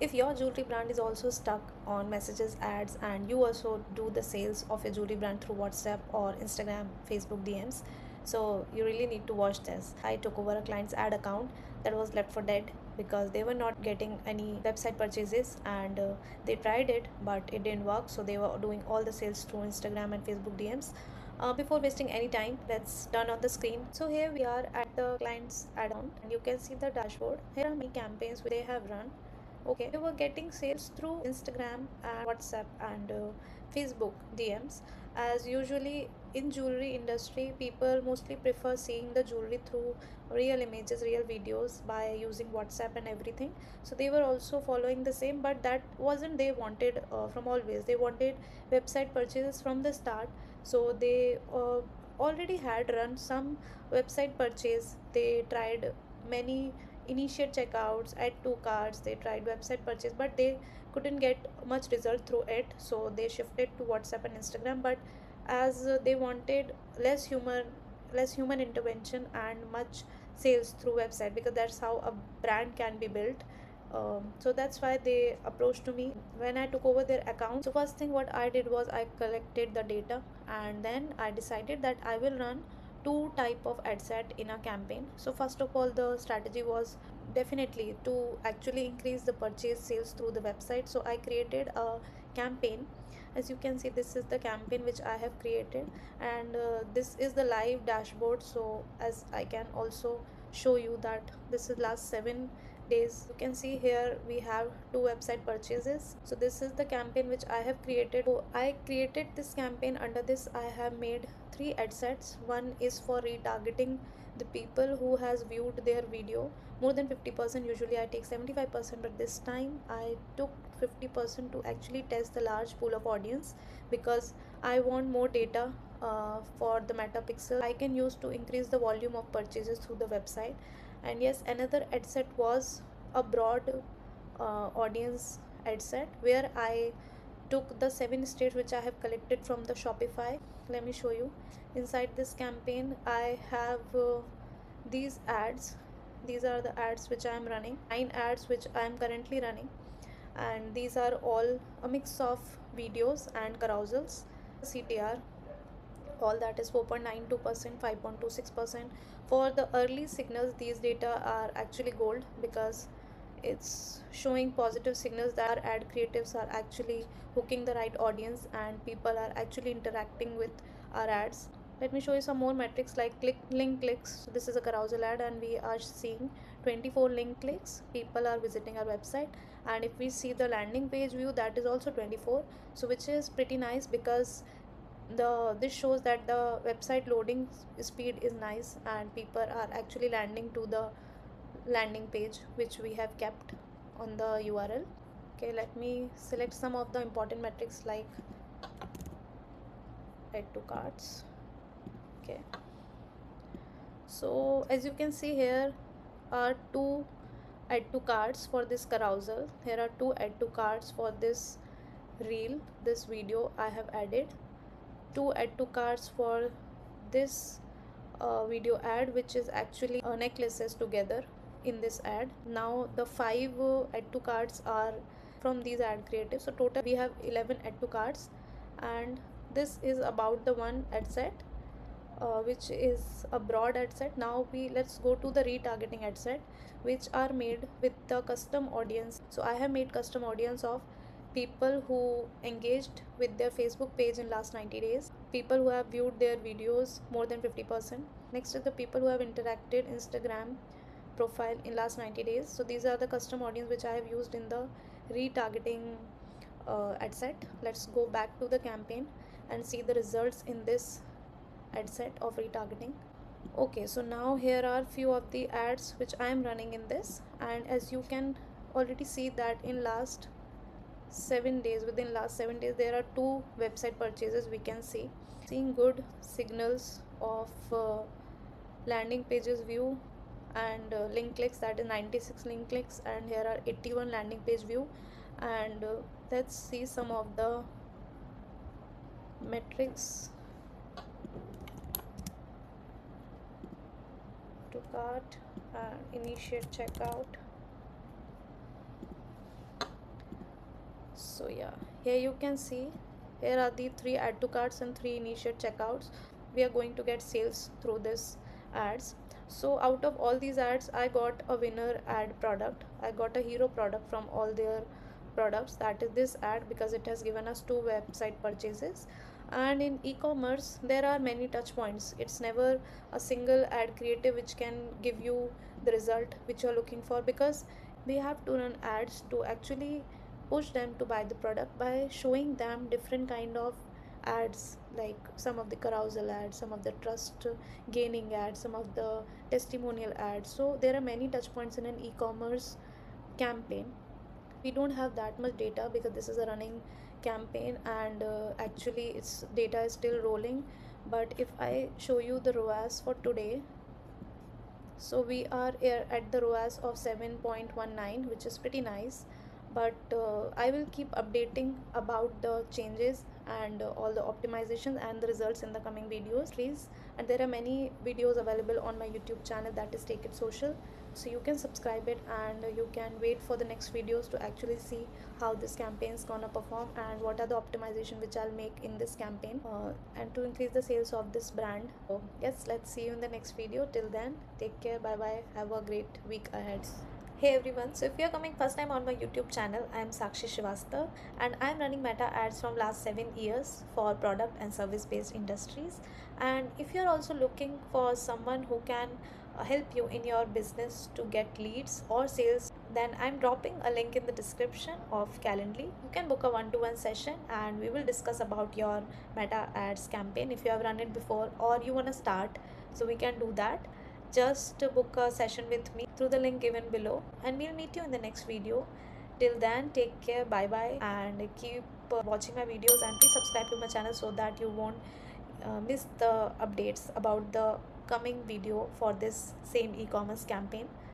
If your jewelry brand is also stuck on messages, ads, and you also do the sales of your jewelry brand through WhatsApp or Instagram, Facebook DMs, so you really need to watch this. I took over a client's ad account that was left for dead because they were not getting any website purchases, and they tried it but it didn't work, so they were doing all the sales through Instagram and Facebook DMs. Before wasting any time, let's turn on the screen. So here we are at the client's ad account and you can see the dashboard. Here are many campaigns they have run. Okay, we were getting sales through Instagram and WhatsApp and Facebook DMs. As usually in jewelry industry, people mostly prefer seeing the jewelry through real images, real videos by using WhatsApp and everything. So they were also following the same, but that wasn't they wanted from always. They wanted website purchases from the start. So they already had run some website purchase. They tried many initiate checkouts, add to carts, they tried website purchase, but they couldn't get much result through it, so they shifted to WhatsApp and Instagram. But as they wanted less human intervention and much sales through website, because that's how a brand can be built. So that's why they approached to me when I took over their account. So first thing what I did was I collected the data, and then I decided that I will run two type of ad set in a campaign. So first of all, the strategy was definitely to actually increase the purchase sales through the website. So I created a campaign. As you can see, this is the campaign which I have created, and this is the live dashboard. So as I can also show you that this is last 7 days. You can see here we have two website purchases. So this is the campaign which I have created. So I created this campaign. Under this I have made three ad sets. One is for retargeting the people who has viewed their video more than 50%. Usually I take 75%, but this time I took 50% to actually test the large pool of audience, because I want more data for the metapixel I can use to increase the volume of purchases through the website. And yes, another ad set was a broad audience ad set, where I took the 7 states which I have collected from the Shopify. Let me show you. Inside this campaign I have these ads. These are the ads which I am running, 9 ads which I am currently running, and these are all a mix of videos and carousels. CTR, all that is 4.92%, 5.26%. For the early signals, these data are actually gold, because it's showing positive signals that our ad creatives are actually hooking the right audience and people are actually interacting with our ads. Let me show you some more metrics like link clicks. So this is a carousel ad and we are seeing 24 link clicks. People are visiting our website, and if we see the landing page view, that is also 24. So which is pretty nice, because this shows that the website loading speed is nice and people are actually landing to the landing page which we have kept on the URL. Okay, let me select some of the important metrics like add to carts. Okay, so as you can see, here are two add to carts for this carousel. Here are two add to carts for this reel, this video I have added. Two add to carts for this video ad, which is actually necklaces together in this ad. Now the five add to carts are from these ad creatives. So total we have 11 add to carts, and this is about the one ad set which is a broad ad set. Now let's go to the retargeting ad set, which are made with the custom audience. So I have made custom audience of people who engaged with their Facebook page in last 90 days, people who have viewed their videos more than 50%. Next is the people who have interacted Instagram profile in last 90 days. So these are the custom audience which I have used in the retargeting ad set. Let's go back to the campaign and see the results in this ad set of retargeting. Okay, so now here are few of the ads which I am running in this, and as you can already see that in last 7 days, within last 7 days, there are two website purchases we can see. Seeing good signals of landing pages view and link clicks, that is 96 link clicks, and here are 81 landing page view. And let's see some of the metrics. To cart and initiate checkout. So yeah, here you can see, here are the three add to carts and three initiate checkouts. We are going to get sales through this ads. So out of all these ads, I got a winner ad product. I got a hero product from all their products, that is this ad, because it has given us two website purchases. And in e-commerce there are many touch points. It's never a single ad creative which can give you the result which you're looking for, because we have to run ads to actually push them to buy the product by showing them different kind of ads, like some of the carousel ads, some of the trust gaining ads, some of the testimonial ads. So there are many touch points in an e-commerce campaign. We don't have that much data because this is a running campaign, and actually its data is still rolling. But if I show you the ROAS for today, so we are here at the ROAS of 7.19, which is pretty nice. But I will keep updating about the changes and all the optimizations and the results in the coming videos, please. And there are many videos available on my YouTube channel, that is Take It Social. So you can subscribe it, and you can wait for the next videos to actually see how this campaign is gonna perform and what are the optimization which I'll make in this campaign, and to increase the sales of this brand. So yes, let's see you in the next video. Till then, take care, bye bye, have a great week ahead. Hey everyone, so if you're coming first time on my YouTube channel, I'm Sakshi Srivastav, and I'm running Meta ads from last 7 years for product and service based industries. And if you're also looking for someone who can help you in your business to get leads or sales, then I'm dropping a link in the description of Calendly. You can book a one-to-one session and we will discuss about your Meta ads campaign if you have run it before or you want to start. So we can do that. Just book a session with me through the link given below, and we'll meet you in the next video. Till then, take care, bye bye, and keep watching my videos, and please subscribe to my channel so that you won't miss the updates about the coming video for this same e-commerce campaign.